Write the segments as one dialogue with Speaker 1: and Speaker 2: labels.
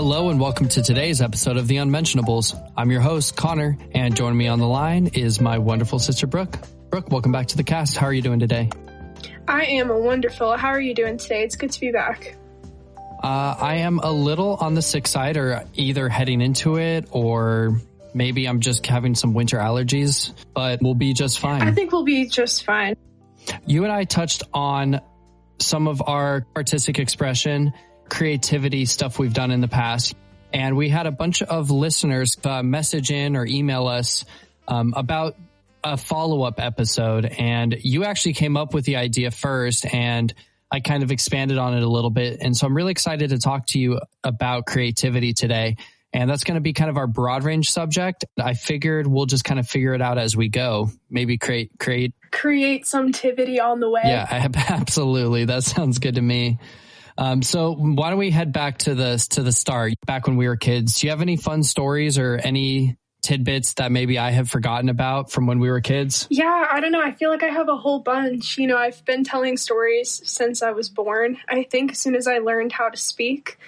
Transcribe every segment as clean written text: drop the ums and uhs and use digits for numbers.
Speaker 1: Hello and welcome to today's episode of The Unmentionables. I'm your host, Connor, and joining me on the line is my wonderful sister, Brooke. Brooke, welcome back to the cast. How are you doing today?
Speaker 2: I am wonderful. How are you doing today? It's good to be back.
Speaker 1: I am a little on the sick side, or either heading into it, or maybe I'm just having some winter allergies, but we'll be just fine.
Speaker 2: I think we'll be just fine.
Speaker 1: You and I touched on some of our artistic expression, creativity stuff we've done in the past, and we had a bunch of listeners message in or email us about a follow-up episode, and you actually came up with the idea first, and I kind of expanded on it a little bit, and so I'm really excited to talk to you about creativity today, and that's going to be kind of our broad range subject. I figured we'll just kind of figure it out as we go, maybe create
Speaker 2: some tivity on the way.
Speaker 1: Yeah, absolutely. That sounds good to me. So why don't we head back to the start, back when we were kids? Do you have any fun stories or any tidbits that maybe I have forgotten about from when we were kids?
Speaker 2: Yeah, I don't know. I feel like I have a whole bunch. You know, I've been telling stories since I was born. I think as soon as I learned how to speak,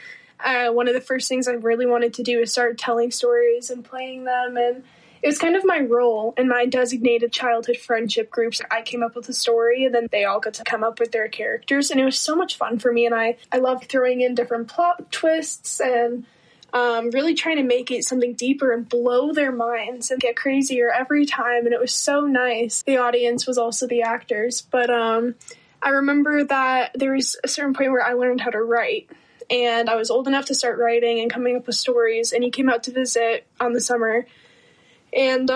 Speaker 2: one of the first things I really wanted to do is start telling stories and playing them. And it was kind of my role in my designated childhood friendship groups. I came up with a story and then they all got to come up with their characters. And it was so much fun for me. And I love throwing in different plot twists and really trying to make it something deeper and blow their minds and get crazier every time. And it was so nice. The audience was also the actors. But I remember that there was a certain point where I learned how to write. And I was old enough to start writing and coming up with stories. And you came out to visit on the summer. And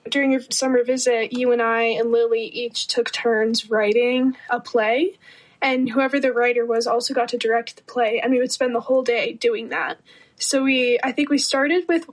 Speaker 2: during your summer visit, you and I and Lily each took turns writing a play. And whoever the writer was also got to direct the play. And we would spend the whole day doing that. So I think we started with,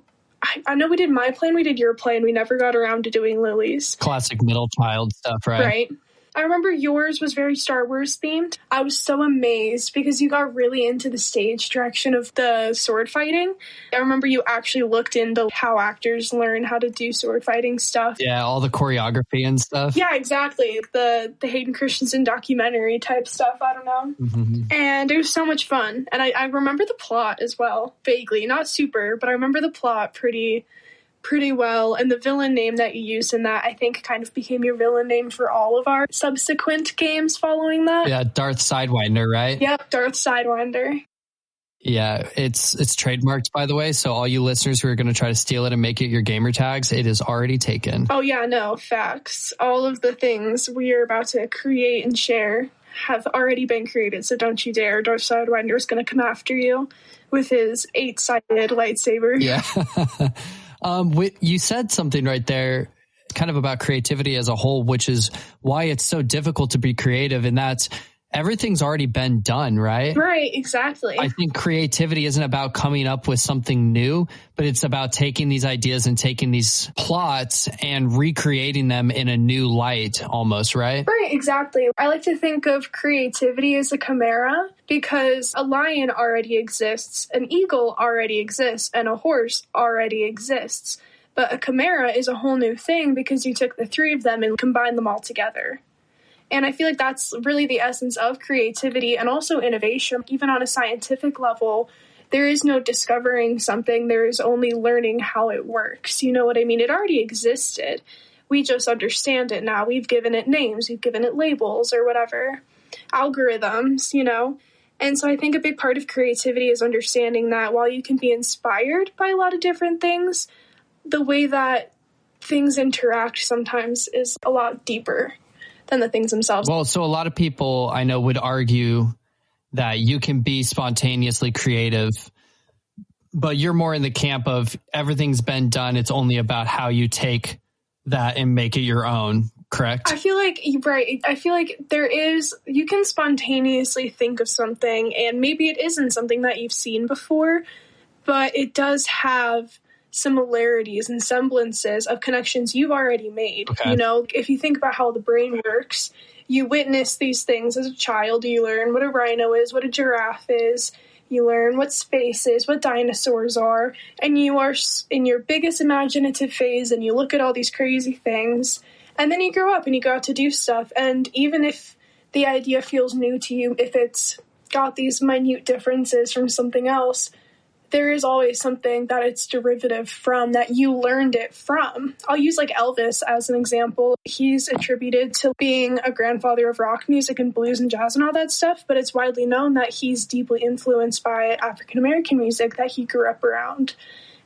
Speaker 2: I know we did my play and we did your play, and we never got around to doing Lily's.
Speaker 1: Classic middle child stuff, right?
Speaker 2: Right. I remember yours was very Star Wars themed. I was so amazed because you got really into the stage direction of the sword fighting. I remember you actually looked into how actors learn how to do sword fighting stuff.
Speaker 1: Yeah, all the choreography and stuff.
Speaker 2: Yeah, exactly. The Hayden Christensen documentary type stuff. I don't know. Mm-hmm. And it was so much fun. And I remember the plot as well, vaguely. Not super, but I remember the plot pretty well, and the villain name that you used in that, I think, kind of became your villain name for all of our subsequent games following that.
Speaker 1: Yeah, Darth Sidewinder, right?
Speaker 2: Yep, Darth Sidewinder.
Speaker 1: Yeah, it's trademarked, by the way, so all you listeners who are going to try to steal it and make it your gamer tags, it is already taken.
Speaker 2: Oh yeah, no, facts. All of the things we are about to create and share have already been created, so don't you dare. Darth Sidewinder is going to come after you with his 8-sided lightsaber.
Speaker 1: Yeah. You said something right there kind of about creativity as a whole, which is why it's so difficult to be creative. And that's everything's already been done, right?
Speaker 2: Right, exactly.
Speaker 1: I think creativity isn't about coming up with something new, but it's about taking these ideas and taking these plots and recreating them in a new light almost, right?
Speaker 2: Right, exactly. I like to think of creativity as a chimera because a lion already exists, an eagle already exists, and a horse already exists. But a chimera is a whole new thing because you took the three of them and combined them all together. And I feel like that's really the essence of creativity and also innovation. Even on a scientific level, there is no discovering something. There is only learning how it works. You know what I mean? It already existed. We just understand it now. We've given it names. We've given it labels or whatever. Algorithms, you know. And so I think a big part of creativity is understanding that while you can be inspired by a lot of different things, the way that things interact sometimes is a lot deeper than the things themselves.
Speaker 1: Well, so a lot of people I know would argue that you can be spontaneously creative, but you're more in the camp of everything's been done. It's only about how you take that and make it your own, correct?
Speaker 2: I feel like, right. I feel like you can spontaneously think of something and maybe it isn't something that you've seen before, but it does have similarities and semblances of connections you've already made. Okay. You know, if you think about how the brain works, you witness these things as a child. You learn what a rhino is, what a giraffe is. You learn what space is, what dinosaurs are, and you are in your biggest imaginative phase and you look at all these crazy things. And then you grow up and you go out to do stuff. And even if the idea feels new to you, if it's got these minute differences from something else, there is always something that it's derivative from, that you learned it from. I'll use like Elvis as an example. He's attributed to being a grandfather of rock music and blues and jazz and all that stuff, but it's widely known that he's deeply influenced by African American music that he grew up around.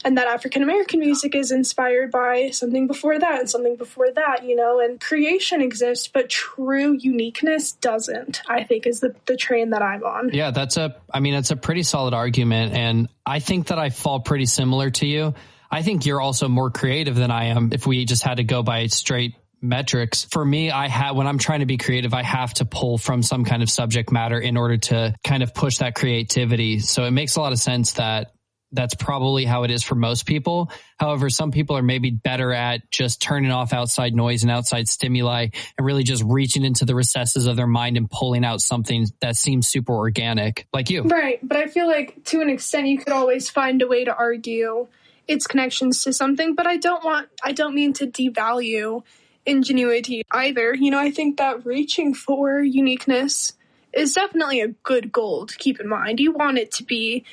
Speaker 2: And that African American music is inspired by something before that and something before that, you know, and creation exists, but true uniqueness doesn't, I think, is the train that I'm on.
Speaker 1: Yeah, it's a pretty solid argument. And I think that I fall pretty similar to you. I think you're also more creative than I am if we just had to go by straight metrics. For me, when I'm trying to be creative, I have to pull from some kind of subject matter in order to kind of push that creativity. So it makes a lot of sense that that's probably how it is for most people. However, some people are maybe better at just turning off outside noise and outside stimuli and really just reaching into the recesses of their mind and pulling out something that seems super organic, like you.
Speaker 2: Right. But I feel like to an extent, you could always find a way to argue its connections to something. But I don't mean to devalue ingenuity either. You know, I think that reaching for uniqueness is definitely a good goal to keep in mind. You want it to be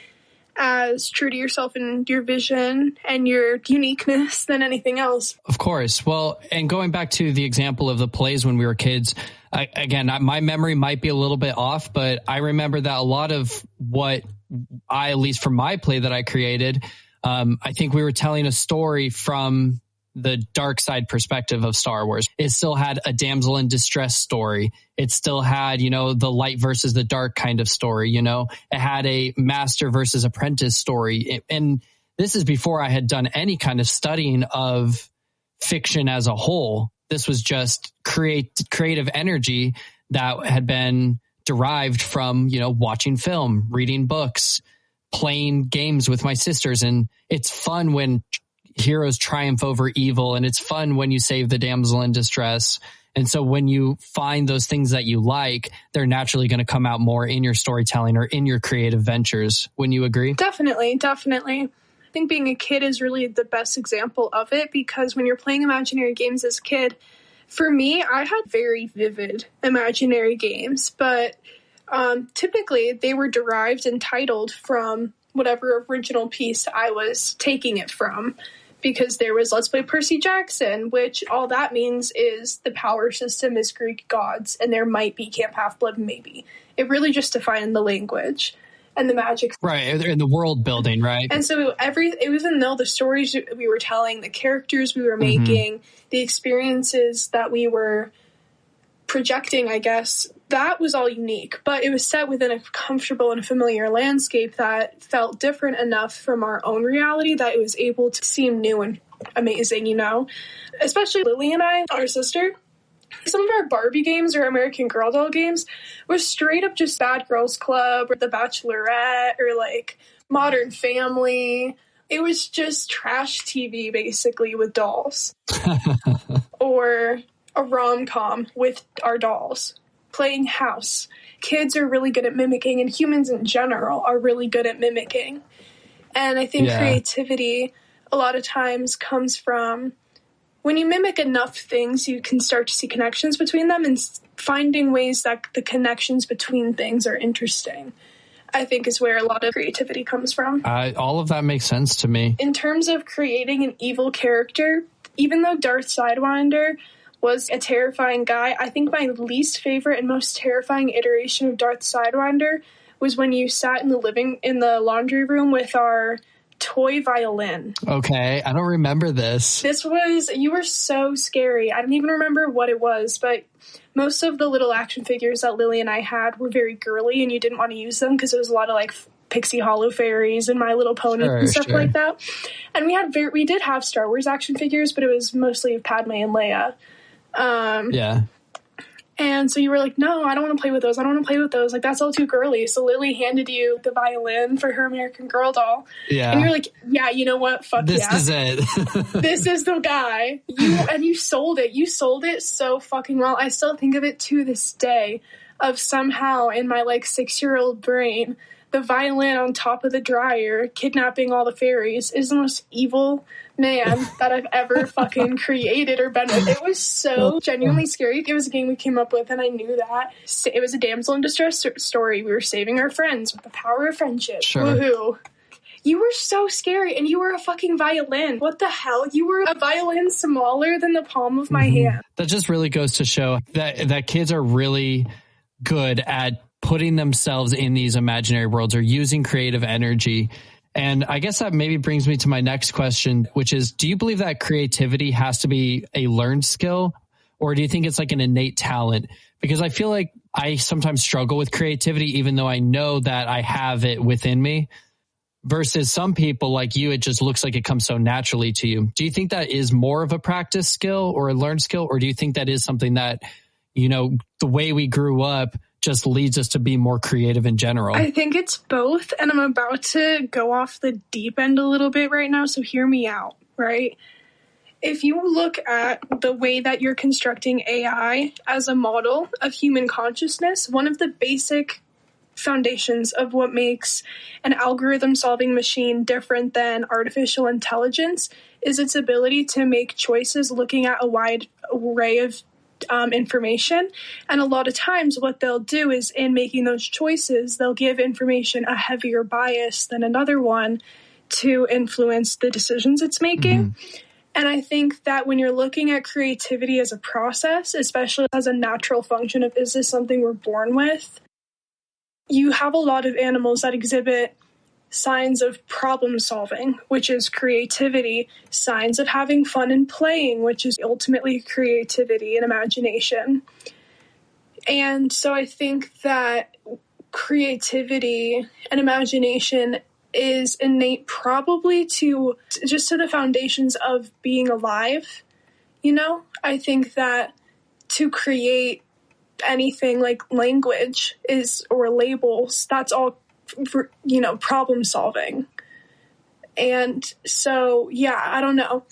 Speaker 2: as true to yourself and your vision and your uniqueness than anything else.
Speaker 1: Of course. Well, and going back to the example of the plays when we were kids, my memory might be a little bit off, but I remember that a lot of what at least for my play that I created, I think we were telling a story from the dark side perspective of Star Wars. It still had a damsel in distress story. It still had, you know, the light versus the dark kind of story, you know. It had a master versus apprentice story. And this is before I had done any kind of studying of fiction as a whole. This was just creative energy that had been derived from, you know, watching film, reading books, playing games with my sisters. And it's fun when heroes triumph over evil, and it's fun when you save the damsel in distress. And so when you find those things that you like, they're naturally going to come out more in your storytelling or in your creative ventures. Wouldn't you agree?
Speaker 2: Definitely. I think being a kid is really the best example of it, because when you're playing imaginary games as a kid, for me, I had very vivid imaginary games, but typically they were derived and titled from whatever original piece I was taking it from. Because there was Let's Play Percy Jackson, which all that means is the power system is Greek gods, and there might be Camp Half-Blood, maybe. It really just defined the language and the magic.
Speaker 1: Right, and the world building, right?
Speaker 2: And so even though the stories we were telling, the characters we were making, the experiences that we were projecting, I guess, that was all unique, but it was set within a comfortable and familiar landscape that felt different enough from our own reality that it was able to seem new and amazing, you know? Especially Lily and I, our sister, some of our Barbie games or American Girl doll games were straight up just Bad Girls Club or The Bachelorette or like Modern Family. It was just trash TV basically with dolls. Or a rom-com with our dolls. Playing house. Kids are really good at mimicking, and humans in general are really good at mimicking. And I think creativity a lot of times comes from when you mimic enough things, you can start to see connections between them, and finding ways that the connections between things are interesting, I think, is where a lot of creativity comes from.
Speaker 1: All of that makes sense to me.
Speaker 2: In terms of creating an evil character, even though Darth Sidewinder was a terrifying guy, I think my least favorite and most terrifying iteration of Darth Sidewinder was when you sat in the laundry room with our toy violin.
Speaker 1: Okay, I don't remember this.
Speaker 2: You were so scary. I don't even remember what it was, but most of the little action figures that Lily and I had were very girly, and you didn't want to use them because it was a lot of like Pixie Hollow Fairies and My Little Pony and stuff like that. And we did have Star Wars action figures, but it was mostly of Padme and Leia. And so you were like, no, I don't want to play with those. Like, that's all too girly. So Lily handed you the violin for her American Girl doll. Yeah. And you're like, yeah, you know what? Fuck
Speaker 1: this is it.
Speaker 2: This is the guy. You sold it. You sold it so fucking well. I still think of it to this day, of somehow in my like 6-year-old brain, the violin on top of the dryer kidnapping all the fairies is the most evil man that I've ever fucking created or been with. It was so genuinely scary. It was a game we came up with, and I knew that. It was a damsel in distress story. We were saving our friends with the power of friendship. Sure. Woohoo. You were so scary, and you were a fucking violin. What the hell? You were a violin smaller than the palm of my hand.
Speaker 1: That just really goes to show that kids are really good at putting themselves in these imaginary worlds or using creative energy. And I guess that maybe brings me to my next question, which is, do you believe that creativity has to be a learned skill, or do you think it's like an innate talent? Because I feel like I sometimes struggle with creativity, even though I know that I have it within me, versus some people like you, it just looks like it comes so naturally to you. Do you think that is more of a practice skill or a learned skill? Or do you think that is something that, you know, the way we grew up just leads us to be more creative in general?
Speaker 2: I think it's both. And I'm about to go off the deep end a little bit right now. So hear me out, right? If you look at the way that you're constructing AI as a model of human consciousness, one of the basic foundations of what makes an algorithm solving machine different than artificial intelligence is its ability to make choices looking at a wide array of information. And a lot of times what they'll do is, in making those choices, they'll give information a heavier bias than another one to influence the decisions it's making. And I think that when you're looking at creativity as a process, especially as a natural function of, is this something we're born with? You have a lot of animals that exhibit signs of problem solving, which is creativity, signs of having fun and playing, which is ultimately creativity and imagination. And so I think that creativity and imagination is innate probably to just to the foundations of being alive. You know, I think that to create anything like language is, or labels, that's all for, you know, problem solving. And so, yeah, I don't know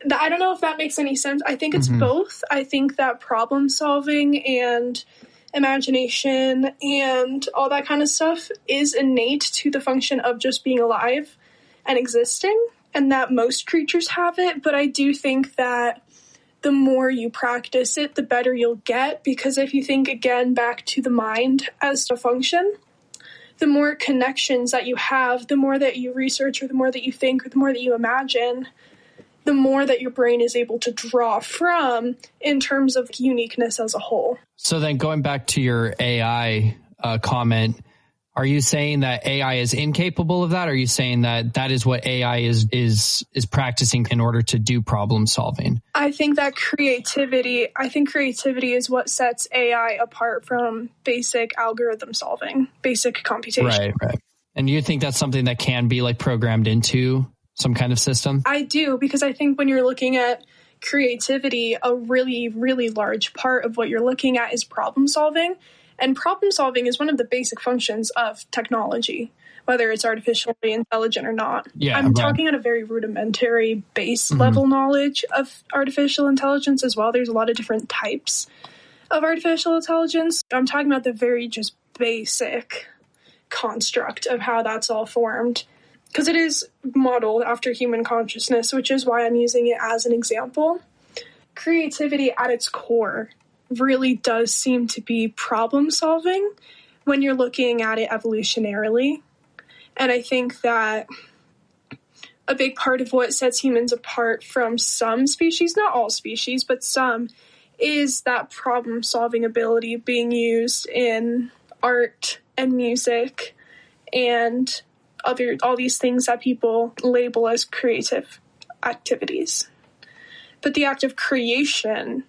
Speaker 2: if that makes any sense. I think it's both. I think that problem solving and imagination and all that kind of stuff is innate to the function of just being alive and existing, and that most creatures have it. But I do think that the more you practice it, the better you'll get, because if you think again back to the mind as a function, the more connections that you have, the more that you research, or the more that you think, or the more that you imagine, the more that your brain is able to draw from in terms of uniqueness as a whole.
Speaker 1: So then going back to your AI comment, are you saying that AI is incapable of that? Or are you saying that that is what AI is practicing in order to do problem solving?
Speaker 2: I think creativity is what sets AI apart from basic algorithm solving, basic computation.
Speaker 1: Right. And you think that's something that can be like programmed into some kind of system?
Speaker 2: I do, because I think when you're looking at creativity, a really, really large part of what you're looking at is problem solving. And problem solving is one of the basic functions of technology, whether it's artificially intelligent or not.
Speaker 1: Yeah,
Speaker 2: I'm talking at a very rudimentary base level knowledge of artificial intelligence as well. There's a lot of different types of artificial intelligence. I'm talking about the very just basic construct of how that's all formed, because it is modeled after human consciousness, which is why I'm using it as an example. Creativity at its core really does seem to be problem solving when you're looking at it evolutionarily. And I think that a big part of what sets humans apart from some species, not all species, but some, is that problem solving ability being used in art and music and all these things that people label as creative activities. But the act of creation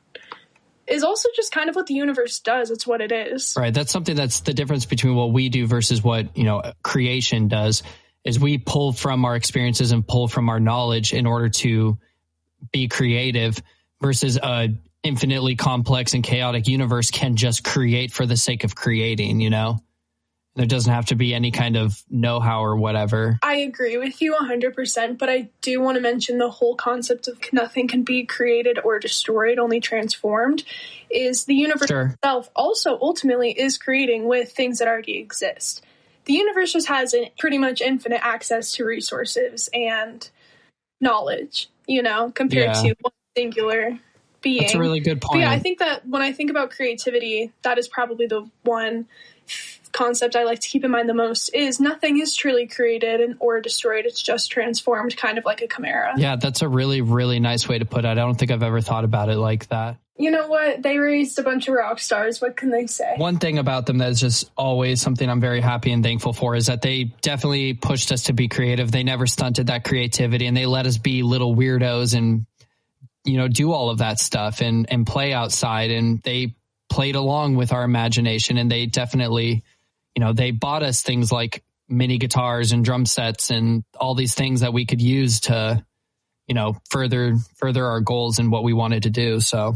Speaker 2: is also just kind of what the universe does. It's what it is.
Speaker 1: Right. That's something that's the difference between what we do versus what, you know, creation does, is we pull from our experiences and pull from our knowledge in order to be creative, versus a infinitely complex and chaotic universe can just create for the sake of creating, you know? There doesn't have to be any kind of know-how or whatever.
Speaker 2: I agree with you 100%, but I do want to mention the whole concept of nothing can be created or destroyed, only transformed, is the universe itself also ultimately is creating with things that already exist. The universe just has pretty much infinite access to resources and knowledge, you know, compared to one singular being.
Speaker 1: That's a really good point.
Speaker 2: But yeah, I think that when I think about creativity, that is probably the one concept I like to keep in mind the most is nothing is truly created or destroyed. It's just transformed, kind of like a chimera.
Speaker 1: Yeah, that's a really, really nice way to put it. I don't think I've ever thought about it like that.
Speaker 2: You know what? They raised a bunch of rock stars. What can they say?
Speaker 1: One thing about them that is just always something I'm very happy and thankful for is that they definitely pushed us to be creative. They never stunted that creativity, and they let us be little weirdos and, do all of that stuff and play outside. And they played along with our imagination, and they definitely, they bought us things like mini guitars and drum sets and all these things that we could use to, further our goals and what we wanted to do. So.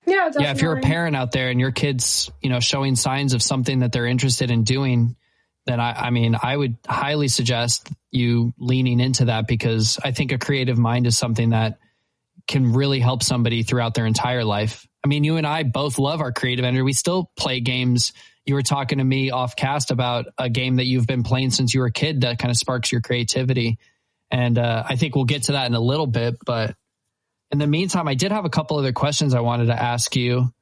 Speaker 2: Yeah, definitely.
Speaker 1: Yeah, if you're a parent out there and your kid's, showing signs of something that they're interested in doing, then I would highly suggest you leaning into that, because I think a creative mind is something that can really help somebody throughout their entire life. I mean, you and I both love our creative energy. We still play games. You were talking to me off cast about a game that you've been playing since you were a kid that kind of sparks your creativity. And I think we'll get to that in a little bit, but in the meantime, I did have a couple other questions I wanted to ask you.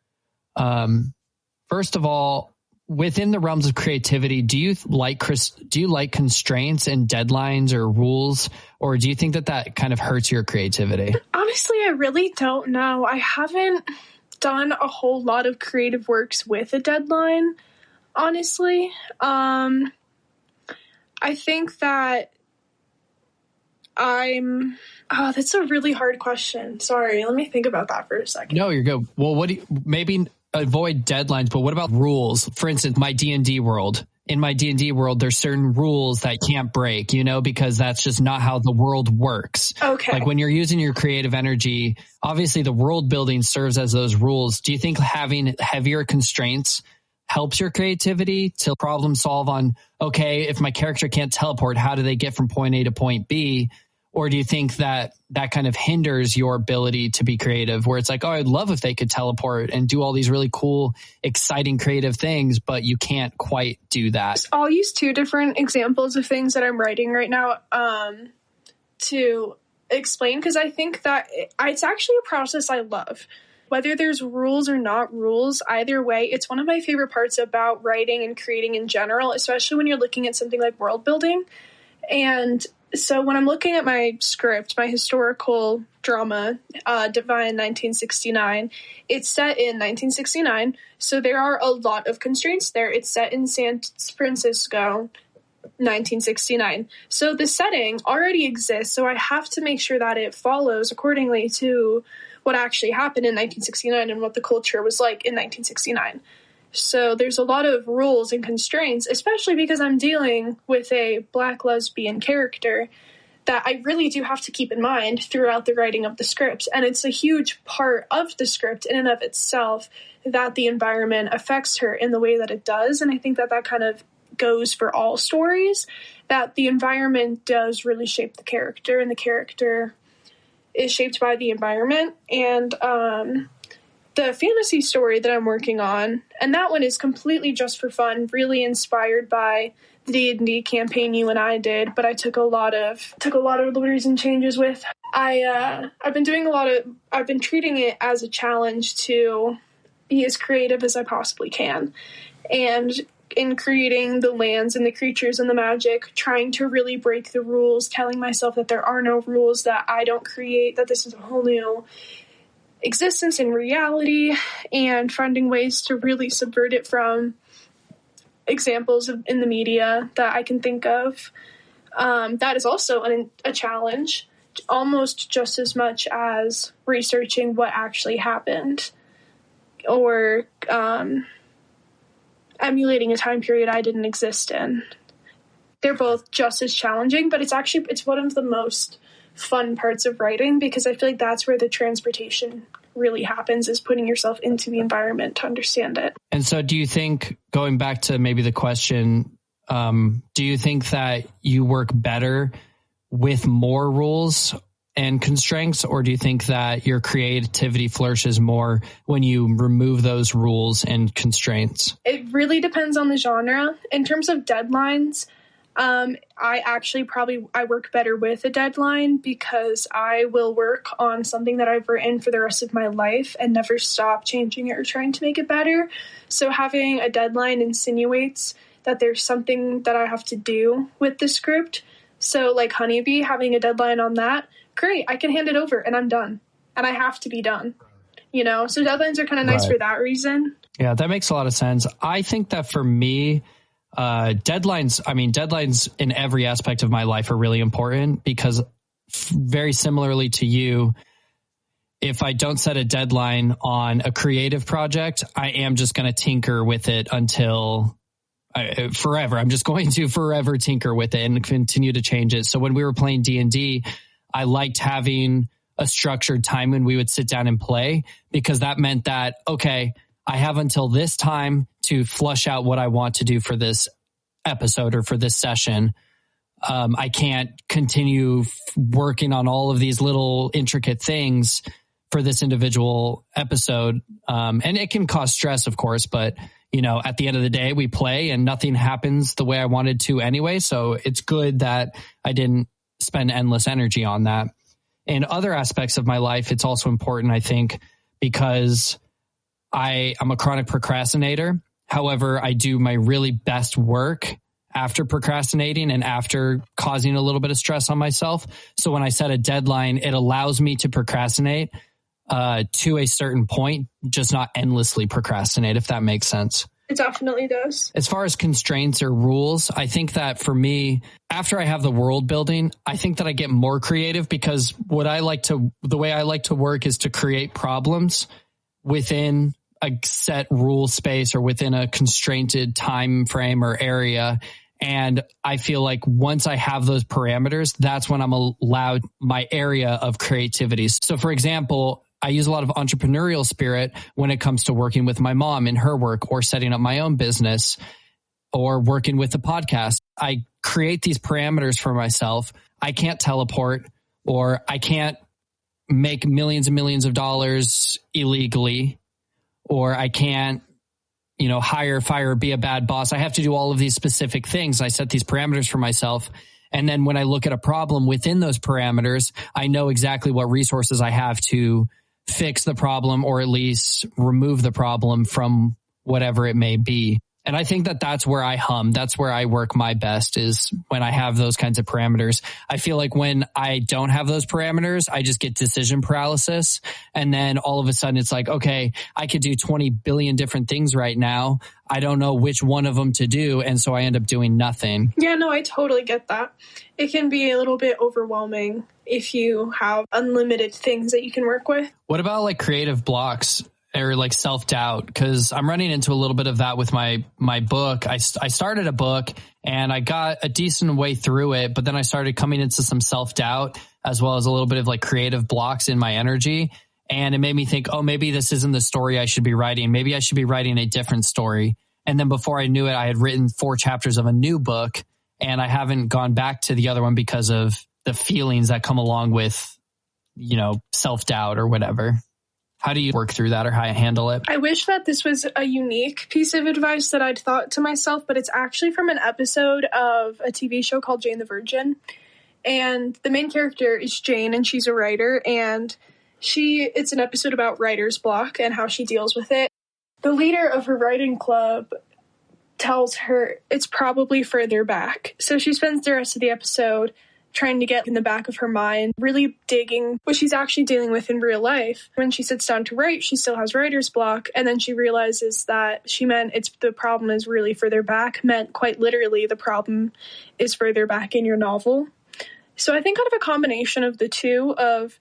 Speaker 1: First of all, within the realms of creativity, do you like constraints and deadlines or rules, or do you think that kind of hurts your creativity?
Speaker 2: Honestly, I really don't know. I haven't done a whole lot of creative works with a deadline, honestly. I think that that's a really hard question. Sorry, let me think about that for a second.
Speaker 1: No, you're good. Well, maybe avoid deadlines, but what about rules? For instance, my D&D world. In my D&D world, there's certain rules that can't break, because that's just not how the world works.
Speaker 2: Okay.
Speaker 1: Like when you're using your creative energy, obviously the world building serves as those rules. Do you think having heavier constraints helps your creativity to problem solve on, okay, if my character can't teleport, how do they get from point A to point B? Or do you think that kind of hinders your ability to be creative, where it's like, oh, I'd love if they could teleport and do all these really cool, exciting, creative things, but you can't quite do that?
Speaker 2: I'll use two different examples of things that I'm writing right now to explain, because I think that it's actually a process I love. Whether there's rules or not rules, either way, it's one of my favorite parts about writing and creating in general, especially when you're looking at something like world building. And so when I'm looking at my script, my historical drama, Divine 1969, it's set in 1969. So there are a lot of constraints there. It's set in San Francisco, 1969. So the setting already exists. So I have to make sure that it follows accordingly to what actually happened in 1969 and what the culture was like in 1969. So there's a lot of rules and constraints, especially because I'm dealing with a Black lesbian character that I really do have to keep in mind throughout the writing of the script. And it's a huge part of the script in and of itself that the environment affects her in the way that it does. And I think that kind of goes for all stories, that the environment does really shape the character, and the character is shaped by the environment. And the fantasy story that I'm working on, and that one is completely just for fun, really inspired by the D&D campaign you and I did, but I took a lot of liberties and changes with. I've been treating it as a challenge to be as creative as I possibly can. And in creating the lands and the creatures and the magic, trying to really break the rules, telling myself that there are no rules, that I don't create, that this is a whole new existence in reality, and finding ways to really subvert it from examples in the media that I can think of. That is also a challenge, almost just as much as researching what actually happened, or emulating a time period I didn't exist in. They're both just as challenging, but it's one of the most fun parts of writing, because I feel like that's where the transportation really happens, is putting yourself into the environment to understand it.
Speaker 1: And so do you think, going back to maybe the question, do you think that you work better with more rules and constraints, or do you think that your creativity flourishes more when you remove those rules and constraints?
Speaker 2: It really depends on the genre. In terms of deadlines, I work better with a deadline, because I will work on something that I've written for the rest of my life and never stop changing it or trying to make it better. So having a deadline insinuates that there's something that I have to do with the script. So like Honeybee, having a deadline on that, great, I can hand it over and I'm done. And I have to be done, So deadlines are kind of nice for that reason.
Speaker 1: Yeah, that makes a lot of sense. I think that for me, deadlines in every aspect of my life are really important because very similarly to you, if I don't set a deadline on a creative project, I am just going to tinker with it until forever. I'm just going to forever tinker with it and continue to change it. So when we were playing D&D, I liked having a structured time when we would sit down and play because that meant that, okay, I have until this time to flush out what I want to do for this episode or for this session. I can't continue working on all of these little intricate things for this individual episode. And it can cause stress, of course, but at the end of the day, we play and nothing happens the way I wanted to anyway. So it's good that I didn't spend endless energy on that. In other aspects of my life, it's also important, I think, because I'm a chronic procrastinator. However, I do my really best work after procrastinating and after causing a little bit of stress on myself. So when I set a deadline, it allows me to procrastinate to a certain point, just not endlessly procrastinate, if that makes sense.
Speaker 2: It definitely does.
Speaker 1: As far as constraints or rules, I think that for me, after I have the world building, I think that I get more creative because the way I like to work is to create problems within a set rule space or within a constrained time frame or area. And I feel like once I have those parameters, that's when I'm allowed my area of creativity. So for example, I use a lot of entrepreneurial spirit when it comes to working with my mom in her work or setting up my own business or working with the podcast. I create these parameters for myself. I can't teleport or I can't make millions and millions of dollars illegally, or I can't, hire, fire, be a bad boss. I have to do all of these specific things. I set these parameters for myself. And then when I look at a problem within those parameters, I know exactly what resources I have to fix the problem or at least remove the problem from whatever it may be. And I think that that's where I hum. That's where I work my best is when I have those kinds of parameters. I feel like when I don't have those parameters, I just get decision paralysis. And then all of a sudden it's like, okay, I could do 20 billion different things right now. I don't know which one of them to do. And so I end up doing nothing.
Speaker 2: Yeah, no, I totally get that. It can be a little bit overwhelming if you have unlimited things that you can work with.
Speaker 1: What about like creative blocks? Or like self-doubt, because I'm running into a little bit of that with my book. I started a book and I got a decent way through it, but then I started coming into some self-doubt as well as a little bit of like creative blocks in my energy. And it made me think, oh, maybe this isn't the story I should be writing. Maybe I should be writing a different story. And then before I knew it, I had written 4 chapters of a new book and I haven't gone back to the other one because of the feelings that come along with, self-doubt or whatever. How do you work through that or how you handle it?
Speaker 2: I wish that this was a unique piece of advice that I'd thought to myself, but it's actually from an episode of a TV show called Jane the Virgin. And the main character is Jane, and she's a writer, and it's an episode about writer's block and how she deals with it. The leader of her writing club tells her it's probably further back. So she spends the rest of the episode trying to get in the back of her mind, really digging what she's actually dealing with in real life. When she sits down to write, she still has writer's block, and then she realizes that she meant the problem is really further back, meant quite literally the problem is further back in your novel. So I think kind of a combination of the two, of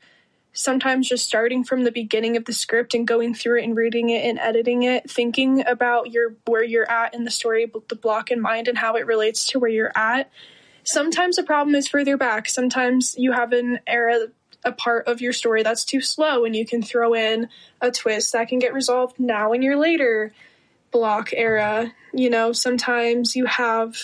Speaker 2: sometimes just starting from the beginning of the script and going through it and reading it and editing it, thinking about where you're at in the story, the block in mind and how it relates to where you're at. Sometimes the problem is further back. Sometimes you have a part of your story that's too slow, and you can throw in a twist that can get resolved now in your later block era. Sometimes you have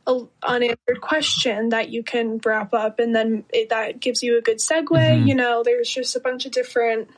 Speaker 2: an unanswered question that you can wrap up, and then that gives you a good segue. Mm-hmm. There's just a bunch of different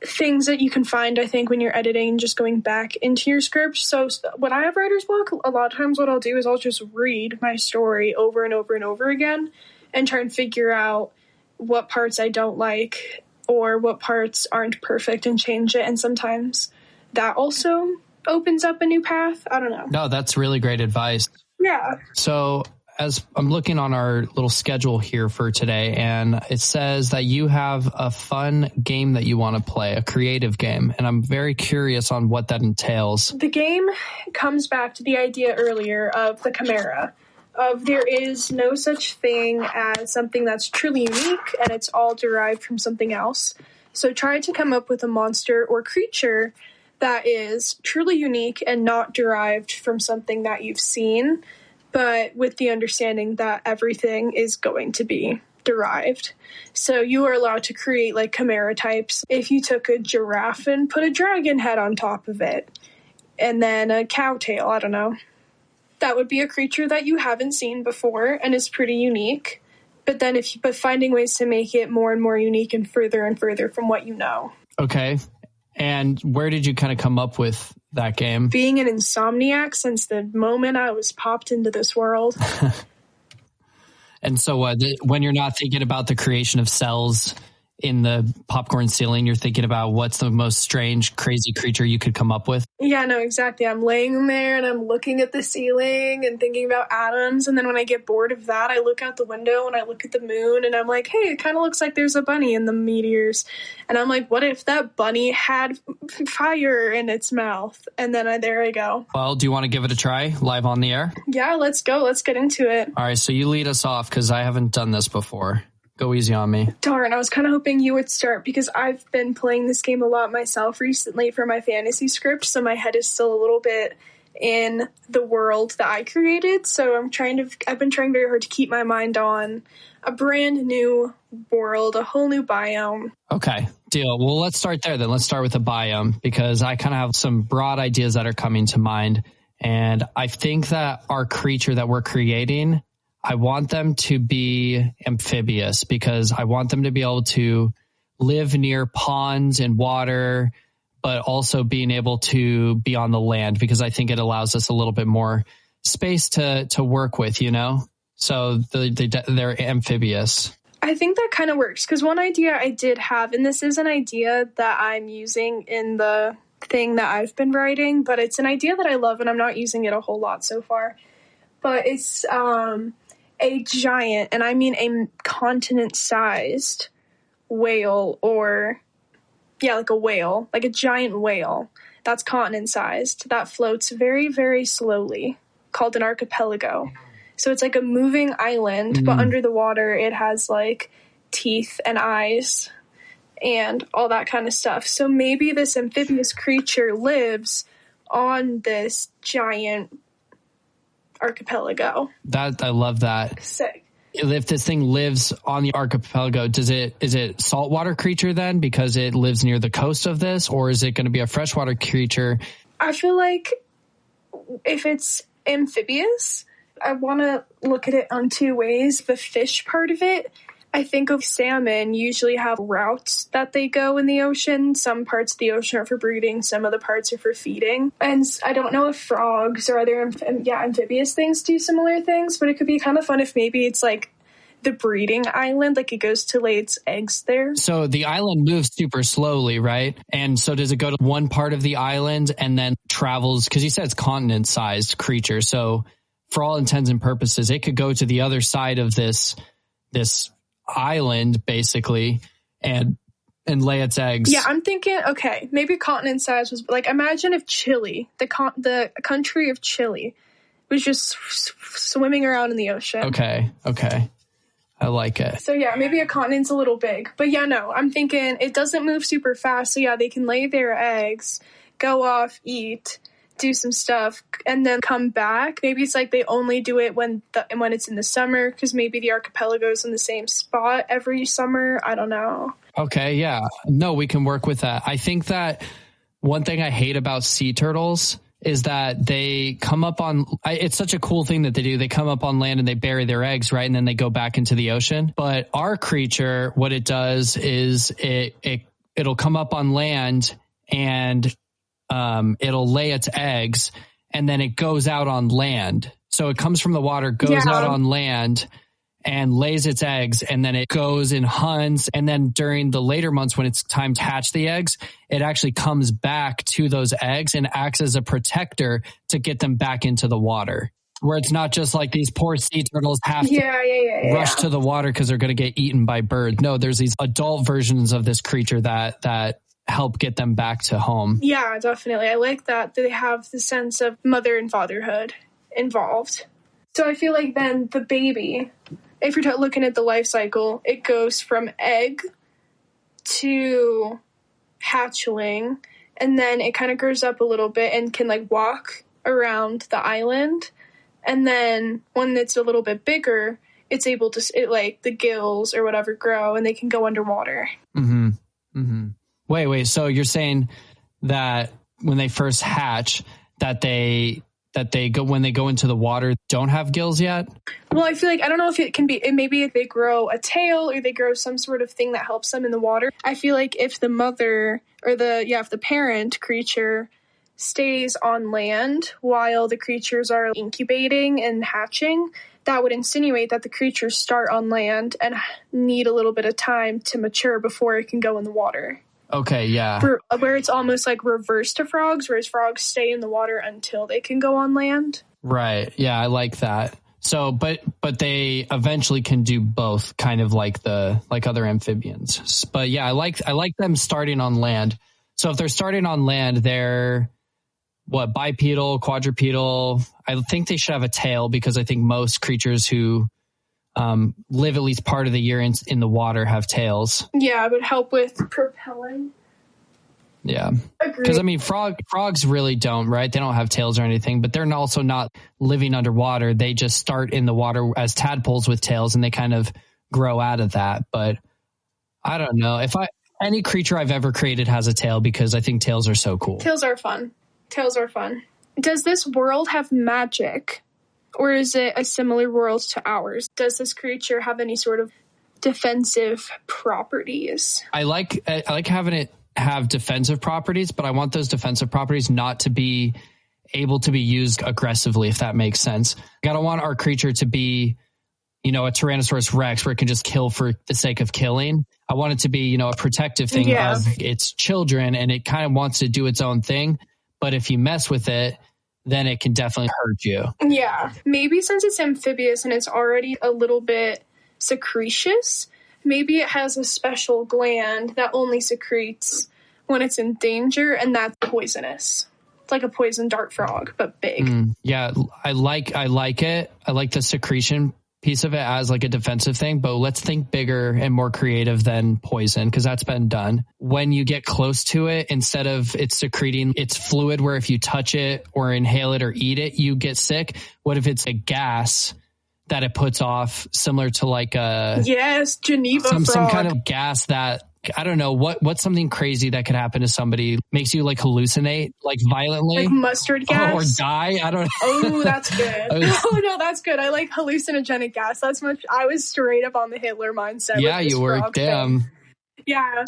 Speaker 2: things that you can find, I think, when you're editing, just going back into your script. So when I have writer's block, a lot of times what I'll do is I'll just read my story over and over and over again and try and figure out what parts I don't like or what parts aren't perfect and change it. And sometimes that also opens up a new path. I don't know.
Speaker 1: No, that's really great advice.
Speaker 2: Yeah.
Speaker 1: So as I'm looking on our little schedule here for today, and it says that you have a fun game that you want to play, a creative game. And I'm very curious on what that entails.
Speaker 2: The game comes back to the idea earlier of the chimera, of there is no such thing as something that's truly unique and it's all derived from something else. So try to come up with a monster or creature that is truly unique and not derived from something that you've seen, but with the understanding that everything is going to be derived. So you are allowed to create like chimera types. If you took a giraffe and put a dragon head on top of it, and then a cow tail, I don't know, that would be a creature that you haven't seen before and is pretty unique. But then but finding ways to make it more and more unique and further from what you know. Okay.
Speaker 1: And where did you kind of come up with that game?
Speaker 2: Being an insomniac since the moment I was popped into this world.
Speaker 1: And so when you're not thinking about the creation of cells in the popcorn ceiling, you're thinking about what's the most strange, crazy creature you could come up with?
Speaker 2: Yeah, no, exactly. I'm laying there and I'm looking at the ceiling and thinking about atoms. And then when I get bored of that, I look out the window and I look at the moon and I'm like, hey, it kind of looks like there's a bunny in the meteors. And I'm like, what if that bunny had fire in its mouth? And then there I go.
Speaker 1: Well, do you want to give it a try live on the air?
Speaker 2: Yeah, let's go. Let's get into it.
Speaker 1: All right, so you lead us off because I haven't done this before. Go easy on me.
Speaker 2: Darn, I was kind of hoping you would start because I've been playing this game a lot myself recently for my fantasy script, so my head is still a little bit in the world that I created. So I've been trying very hard to keep my mind on a brand new world, a whole new biome.
Speaker 1: Okay, deal. Well, let's start there then. Let's start with the biome because I kind of have some broad ideas that are coming to mind. And I think that our creature that we're creating, I want them to be amphibious because I want them to be able to live near ponds and water, but also being able to be on the land because I think it allows us a little bit more space to work with, you know? So they're amphibious.
Speaker 2: I think that kind of works because one idea I did have, and this is an idea that I'm using in the thing that I've been writing, but it's an idea that I love and I'm not using it a whole lot so far. But it's a giant, and I mean a continent-sized whale like a whale, like a giant whale that's continent-sized that floats very, very slowly, called an archipelago. So it's like a moving island, but under the water it has like teeth and eyes and all that kind of stuff. So maybe this amphibious creature lives on this giant archipelago.
Speaker 1: I love that.
Speaker 2: Sick.
Speaker 1: If this thing lives on the archipelago, is it saltwater creature then because it lives near the coast of this, or is it going to be a freshwater creature?
Speaker 2: I feel like if it's amphibious, I want to look at it on two ways. The fish part of it, I think of salmon usually have routes that they go in the ocean. Some parts of the ocean are for breeding, some of the parts are for feeding. And I don't know if frogs or other amphibious things do similar things, but it could be kind of fun if maybe it's like the breeding island, like it goes to lay its eggs there.
Speaker 1: So the island moves super slowly, right? And so does it go to one part of the island and then travels, because you said it's continent-sized creature, so for all intents and purposes, it could go to the other side of this island basically and lay its eggs.
Speaker 2: Yeah, I'm thinking, okay, maybe continent size was like, imagine if Chile, the country of Chile, was just swimming around in the ocean.
Speaker 1: Okay. I like it.
Speaker 2: So yeah, maybe a continent's a little big. But yeah, no, I'm thinking it doesn't move super fast. So yeah, they can lay their eggs, go off, eat, do some stuff, and then come back. Maybe it's like they only do it when it's in the summer, because maybe the archipelago's in the same spot every summer. I don't know.
Speaker 1: Okay, yeah. No, we can work with that. I think that one thing I hate about sea turtles is that they come up on, it's such a cool thing that they do. They come up on land and they bury their eggs, right? And then they go back into the ocean. But our creature, what it does is it'll come up on land and it'll lay its eggs and then it goes out on land. So it comes from the water, goes out on land, and lays its eggs, and then it goes and hunts. And then during the later months when it's time to hatch the eggs, it actually comes back to those eggs and acts as a protector to get them back into the water. Where it's not just like these poor sea turtles have to rush to the water because they're going to get eaten by birds. No, there's these adult versions of this creature that help get them back to home.
Speaker 2: Yeah, definitely. I like that they have the sense of mother and fatherhood involved. So I feel like then the baby, if you're looking at the life cycle, it goes from egg to hatchling, and then it kind of grows up a little bit and can like walk around the island. And then when it's a little bit bigger, it's able to, like the gills or whatever grow and they can go underwater.
Speaker 1: Mm-hmm. Mm-hmm. Wait. So you're saying that when they first hatch, that they go, when they go into the water, don't have gills yet?
Speaker 2: Well, I feel like, I don't know if it can be, maybe if they grow a tail or they grow some sort of thing that helps them in the water. I feel like if the mother or if the parent creature stays on land while the creatures are incubating and hatching, that would insinuate that the creatures start on land and need a little bit of time to mature before it can go in the water.
Speaker 1: Okay, yeah.
Speaker 2: Where it's almost like reverse to frogs, whereas frogs stay in the water until they can go on land.
Speaker 1: Right. Yeah, I like that. So, but they eventually can do both, kind of like other amphibians. But yeah, I like them starting on land. So if they're starting on land, they're bipedal, quadrupedal. I think they should have a tail because I think most creatures who live at least part of the year in the water have tails.
Speaker 2: Yeah, it would help with propelling.
Speaker 1: Yeah. Because I mean, frogs really don't, right? They don't have tails or anything, but they're also not living underwater. They just start in the water as tadpoles with tails and they kind of grow out of that. But I don't know any creature I've ever created has a tail because I think tails are so cool.
Speaker 2: Tails are fun. Does this world have magic, or is it a similar world to ours? Does this creature have any sort of defensive properties? I like
Speaker 1: having it have defensive properties, but I want those defensive properties not to be able to be used aggressively, if that makes sense. I don't want our creature to be, a Tyrannosaurus Rex where it can just kill for the sake of killing. I want it to be, a protective thing of its children, and it kind of wants to do its own thing. But if you mess with it, then it can definitely hurt you.
Speaker 2: Yeah. Maybe since it's amphibious and it's already a little bit secretious, maybe it has a special gland that only secretes when it's in danger, and that's poisonous. It's like a poison dart frog, but big.
Speaker 1: Yeah, I like it. I like the secretion piece of it as like a defensive thing, but let's think bigger and more creative than poison, because that's been done. When you get close to it, instead of it secreting its fluid where if you touch it or inhale it or eat it, you get sick. What if it's a gas that it puts off, similar to like
Speaker 2: Geneva frog.
Speaker 1: Some kind of gas that, I don't know, what's something crazy that could happen to somebody, makes you like hallucinate like violently,
Speaker 2: like mustard gas,
Speaker 1: or die. I don't know.
Speaker 2: Oh, that's good. No, that's good. I like hallucinogenic gas. That's much. I was straight up on the Hitler mindset.
Speaker 1: Yeah, you were. Damn.
Speaker 2: Yeah.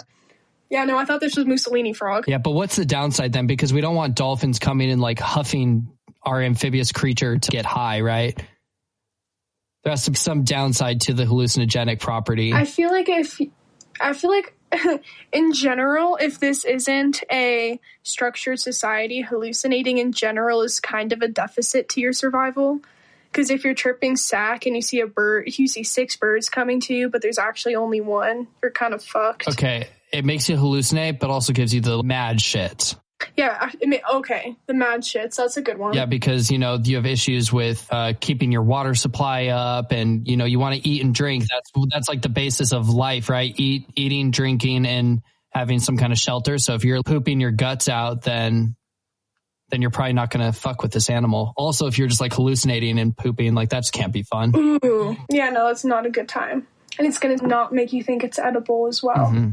Speaker 2: No, I thought this was Mussolini frog.
Speaker 1: Yeah, but what's the downside then? Because we don't want dolphins coming and like huffing our amphibious creature to get high, right? There's some downside to the hallucinogenic property.
Speaker 2: I feel like in general, if this isn't a structured society, hallucinating in general is kind of a deficit to your survival. Because if you're tripping sack and you see you see 6 birds coming to you, but there's actually only one, you're kind of fucked.
Speaker 1: Okay, it makes you hallucinate, but also gives you the mad shits.
Speaker 2: Yeah, the mad shits. That's a good one.
Speaker 1: Yeah, because, you have issues with keeping your water supply up, and, you want to eat and drink. That's like the basis of life, right? Eating, drinking, and having some kind of shelter. So if you're pooping your guts out, then you're probably not going to fuck with this animal. Also, if you're just like hallucinating and pooping, like that just can't be fun.
Speaker 2: Ooh. Yeah, no, that's not a good time. And it's going to not make you think it's edible as well.
Speaker 1: Mm-hmm.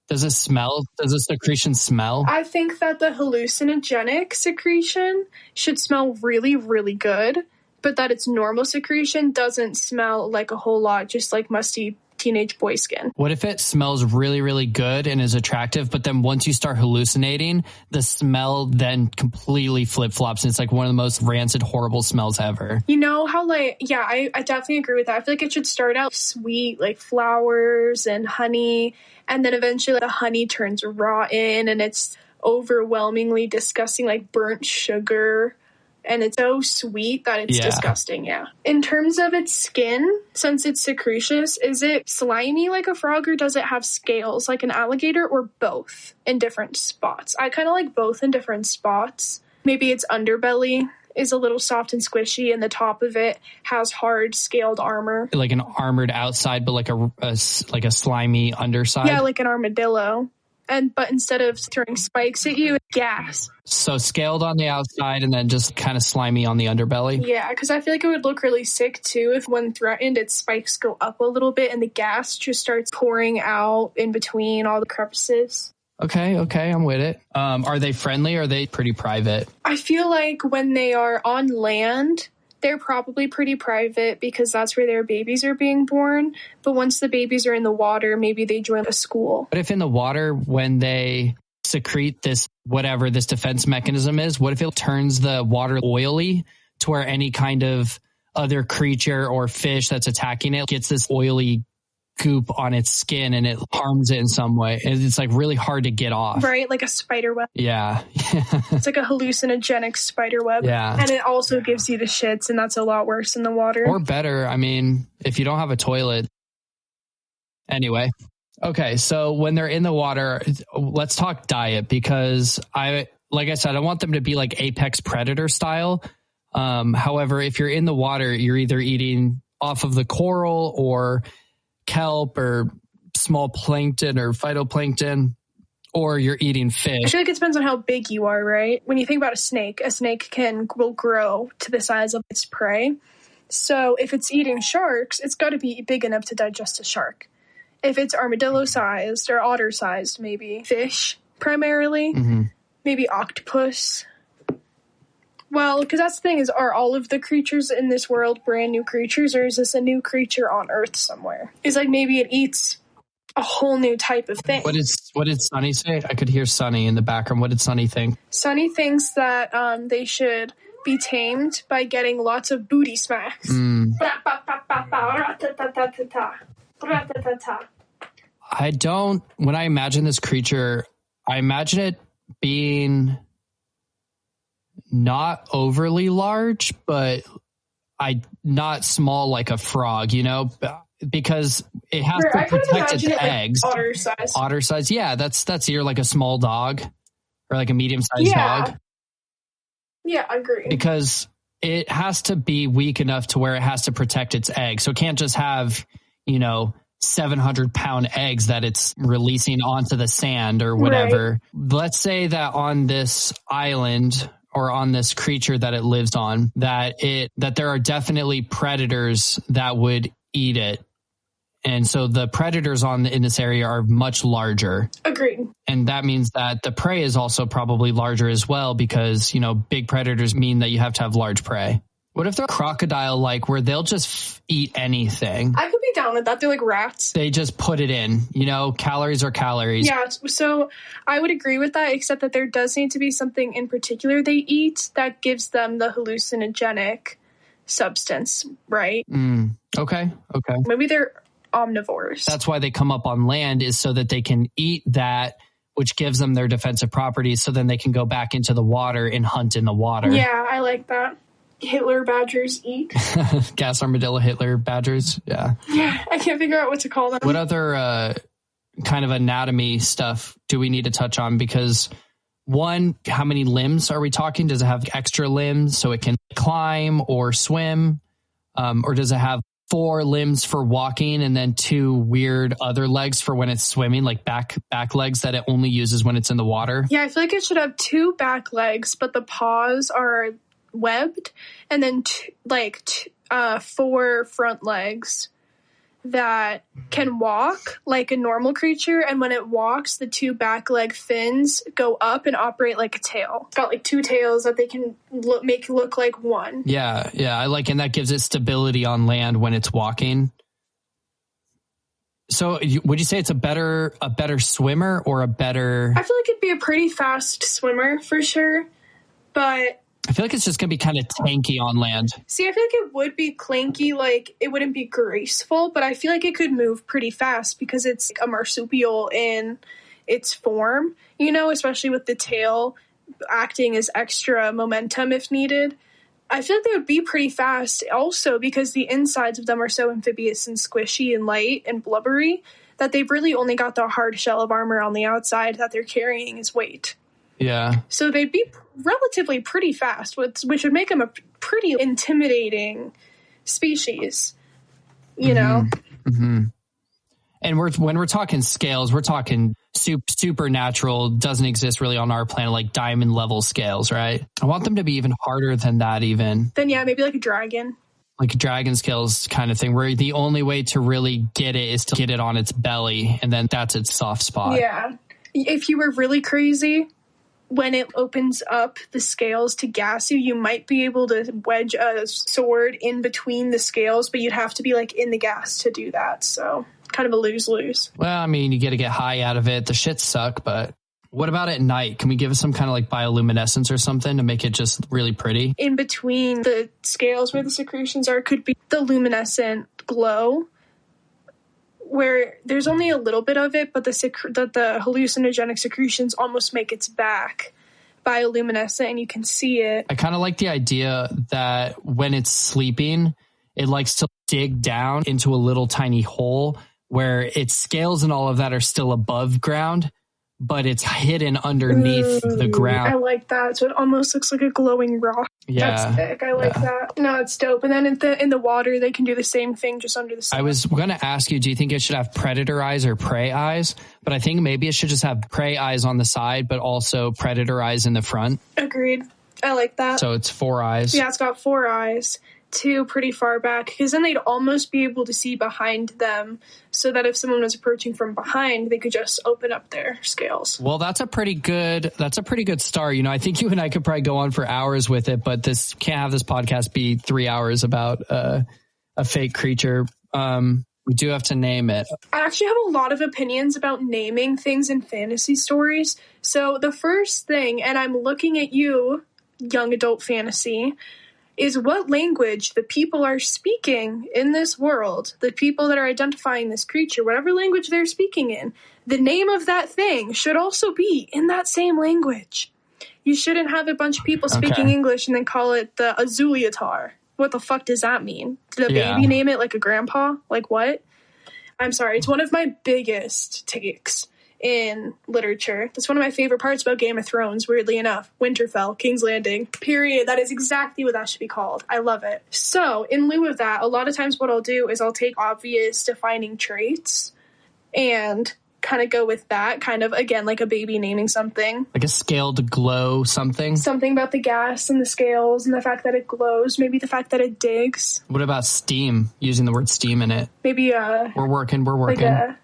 Speaker 1: Does it smell? Does the secretion smell?
Speaker 2: I think that the hallucinogenic secretion should smell really, really good, but that its normal secretion doesn't smell like a whole lot, just like musty teenage boy skin.
Speaker 1: What if it smells really, really good and is attractive, but then once you start hallucinating, the smell then completely flip-flops and it's like one of the most rancid, horrible smells ever?
Speaker 2: You know how I definitely agree with that. I feel like it should start out sweet, like flowers and honey, and then eventually the honey turns rotten and it's overwhelmingly disgusting, like burnt sugar. And it's so sweet that it's disgusting, yeah. In terms of its skin, since it's secretions, is it slimy like a frog or does it have scales like an alligator, or both in different spots? I kind of like both in different spots. Maybe its underbelly is a little soft and squishy and the top of it has hard scaled armor. Like an armored outside, but like a slimy underside? Yeah, like an armadillo. But instead of throwing spikes at you, it's gas. So scaled on the outside and then just kind of slimy on the underbelly? Yeah, because I feel like it would look really sick too if when threatened, its spikes go up a little bit and the gas just starts pouring out in between all the crevices. Okay, I'm with it. Are they friendly or are they pretty private? I feel like when they are on land, they're probably pretty private because that's where their babies are being born. But once the babies are in the water, maybe they join a school. But if in the water, when they secrete this, whatever this defense mechanism is, what if it turns the water oily to where any kind of other creature or fish that's attacking it gets this oily goop on its skin and it harms it in some way? And it's like really hard to get off. Right, like a spider web. Yeah. It's like a hallucinogenic spider web. Yeah. And it also gives you the shits, and that's a lot worse in the water. Or better, I mean, if you don't have a toilet. Anyway. Okay, so when they're in the water, let's talk diet, because like I said, I want them to be like apex predator style. However, if you're in the water, you're either eating off of the coral or kelp or small plankton or phytoplankton, or you're eating fish. I feel like it depends on how big you are, right? When you think about a snake will grow to the size of its prey. So if it's eating sharks, it's got to be big enough to digest a shark. If it's armadillo-sized or otter-sized, maybe fish primarily, maybe octopus. Well, because that's the thing, is are all of the creatures in this world brand new creatures, or is this a new creature on Earth somewhere? It's like maybe it eats a whole new type of thing. What did Sunny say? I could hear Sunny in the background. What did Sunny think? Sunny thinks that they should be tamed by getting lots of booty smacks. When I imagine this creature, I imagine it being not overly large, but not small like a frog, because it has to protect its eggs. Like otter size. Yeah, that's you're like a small dog or like a medium sized dog. Yeah, I agree. Because it has to be weak enough to where it has to protect its eggs. So it can't just have, 700-pound eggs that it's releasing onto the sand or whatever. Right. Let's say that on this island or on this creature that it lives on, that there are definitely predators that would eat it. And so the predators in this area are much larger. Agreed. And that means that the prey is also probably larger as well, because, big predators mean that you have to have large prey. What if they're crocodile-like, where they'll just eat anything? I could be down with that. They're like rats. They just put it in, calories are calories. Yeah, so I would agree with that, except that there does need to be something in particular they eat that gives them the hallucinogenic substance, right? Okay. Maybe they're omnivores. That's why they come up on land, is so that they can eat that, which gives them their defensive properties, so then they can go back into the water and hunt in the water. Yeah, I like that. Hitler badgers eat. Gas armadillo Hitler badgers. Yeah. Yeah, I can't figure out what to call them. What other kind of anatomy stuff do we need to touch on? Because one, how many limbs are we talking? Does it have extra limbs so it can climb or swim? Or does it have 4 limbs for walking and then 2 weird other legs for when it's swimming, like back legs that it only uses when it's in the water? Yeah, I feel like it should have 2 back legs, but the paws are webbed, and then 4 front legs that can walk like a normal creature, and when it walks, the 2 back leg fins go up and operate like a tail. It's got like 2 tails that they can make look like one. Yeah, I like, and that gives it stability on land when it's walking.
Speaker 1: So would you say it's a better swimmer or a better...
Speaker 2: I feel like it'd be a pretty fast swimmer for sure, but...
Speaker 1: I feel like it's just going to be kind of tanky on land.
Speaker 2: See, I feel like it would be clanky, like it wouldn't be graceful, but I feel like it could move pretty fast because it's a marsupial in its form, you know, especially with the tail acting as extra momentum if needed. I feel like they would be pretty fast also because the insides of them are so amphibious and squishy and light and blubbery that they've really only got the hard shell of armor on the outside that they're carrying as weight.
Speaker 1: Yeah.
Speaker 2: So they'd be relatively pretty fast, which would make them a pretty intimidating species, you know?
Speaker 1: Mm-hmm. And when we're talking scales, we're talking supernatural, doesn't exist really on our planet, like diamond level scales, right? I want them to be even harder than that even.
Speaker 2: Then yeah, maybe like a dragon.
Speaker 1: Like a dragon scales kind of thing, where the only way to really get it is to get it on its belly, and then that's its soft spot.
Speaker 2: Yeah. If you were really crazy, when it opens up the scales to gas you, you might be able to wedge a sword in between the scales, but you'd have to be like in the gas to do that. So kind of a lose-lose.
Speaker 1: Well, I mean, you get to get high out of it. The shits suck, but what about at night? Can we give it some kind of like bioluminescence or something to make it just really pretty? In
Speaker 2: between the scales where the secretions are could be the luminescent glow, where there's only a little bit of it, but the hallucinogenic secretions almost make its back bioluminescent and you can see it. I kind of like the idea that when it's sleeping, it likes to dig down into a little tiny hole where its scales and all of that are still above ground, but it's hidden underneath the ground. I like that. So it almost looks like a glowing rock. Yeah. That's sick. I like that. No, it's dope. And then in the water, they can do the same thing just under the sun. I was going to ask you, do you think it should have predator eyes or prey eyes? But I think maybe it should just have prey eyes on the side, but also predator eyes in the front. Agreed. I like that. So it's 4 eyes. Yeah, it's got 4 eyes. 2 pretty far back, because then they'd almost be able to see behind them, so that if someone was approaching from behind, they could just open up their scales. Well, that's a pretty good start. You know, I think you and I could probably go on for hours with it, but this can't have this podcast be 3 hours about a fake creature. We do have to name it. I actually have a lot of opinions about naming things in fantasy stories. So the first thing, and I'm looking at you, young adult fantasy, is what language the people are speaking in this world. The people that are identifying this creature, whatever language they're speaking in, the name of that thing should also be in that same language. You shouldn't have a bunch of people speaking English and then call it the Azuliatar. What the fuck does that mean? Did a baby name it like a grandpa? Like what? I'm sorry. It's one of my biggest takes in literature. That's one of my favorite parts about Game of Thrones, weirdly enough. Winterfell, King's Landing, period. That is exactly what that should be called. I love it. So, in lieu of that, a lot of times what I'll do is I'll take obvious defining traits and kind of go with that, kind of, again, like a baby naming something. Like a scaled glow something? Something about the gas and the scales and the fact that it glows. Maybe the fact that it digs. What about steam? Using the word steam in it. Maybe We're working. Like a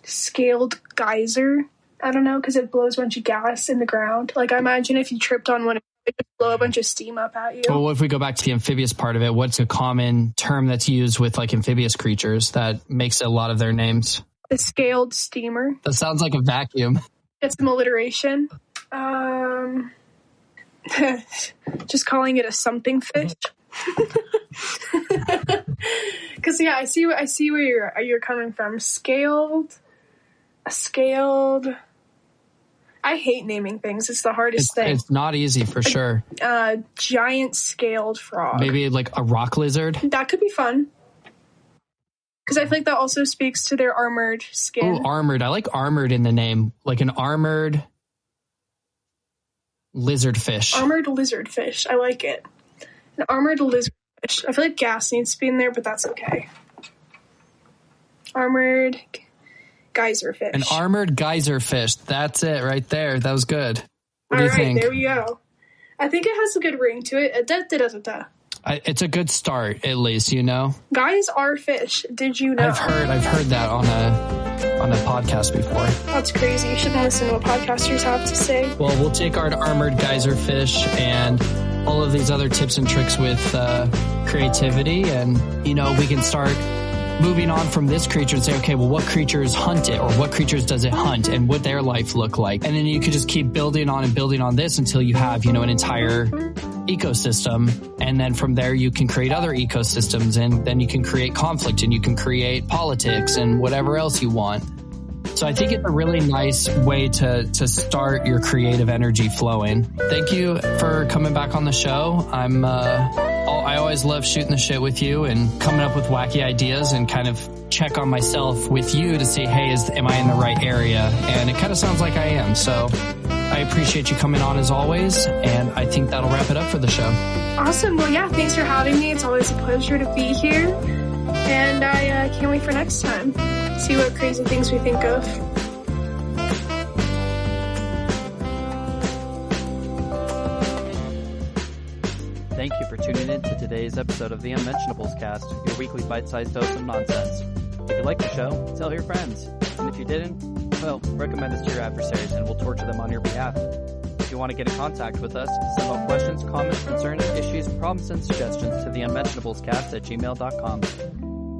Speaker 2: scaled geyser. I don't know, because it blows a bunch of gas in the ground. Like, I imagine if you tripped on one, it would blow a bunch of steam up at you. Well, what if we go back to the amphibious part of it? What's a common term that's used with, like, amphibious creatures that makes a lot of their names? The scaled steamer. That sounds like a vacuum. It's some alliteration. Just calling it a something fish. Because, yeah, I see where you're coming from. Scaled. I hate naming things. It's the hardest thing. It's not easy for sure. Giant scaled frog. Maybe like a rock lizard. That could be fun. Because I feel like that also speaks to their armored skin. Oh, armored. I like armored in the name. Like an armored lizard fish. Armored lizard fish. I like it. An armored lizard fish. I feel like gas needs to be in there, but that's okay. Armored geyser fish. An armored geyser fish. That's it right there. That was good. What do you think? There we go. I think it has a good ring to it. It's a good start, at least, you know. Guys are fish. Did you know? I've heard that on a podcast before. That's crazy. You shouldn't listen to what podcasters have to say. Well, we'll take our armored geyser fish and all of these other tips and tricks with creativity, and you know, we can start
Speaker 1: moving on from this creature and say, okay, well, what creatures hunt it, or what creatures does it hunt, and what their life look like? And then you could just keep building on this until you have, an entire ecosystem. And then from there, you can create other ecosystems, and then you can create conflict, and you can create politics and whatever else you want. So I think it's a really nice way to start your creative energy flowing. Thank you for coming back on the show. I always love shooting the shit with you and coming up with wacky ideas, and kind of check on myself with you to see, hey, am I in the right area? And it kind of sounds like I am. So I appreciate you coming on as always. And I think that'll wrap it up for the show.
Speaker 2: Awesome. Well, yeah, thanks for having me. It's always a pleasure to be here. And I can't wait for next time. See what crazy things we think of.
Speaker 3: Thank you for tuning in to today's episode of the Unmentionables Cast, your weekly bite-sized dose of nonsense. If you like the show, tell your friends. And if you didn't, well, recommend us to your adversaries and we'll torture them on your behalf. If you want to get in contact with us, send all questions, comments, concerns, issues, problems, and suggestions to theunmentionablescast@gmail.com.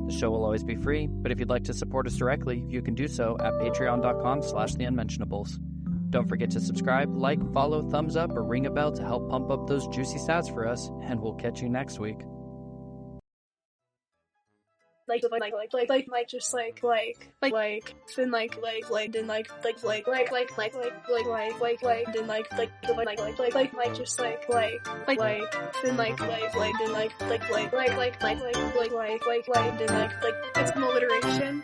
Speaker 3: The show will always be free, but if you'd like to support us directly, you can do so at patreon.com/theunmentionables. Don't forget to subscribe, like, follow, thumbs up, or ring a bell to help pump up those juicy stats for us, and we'll catch you next week.
Speaker 2: It's an alliteration.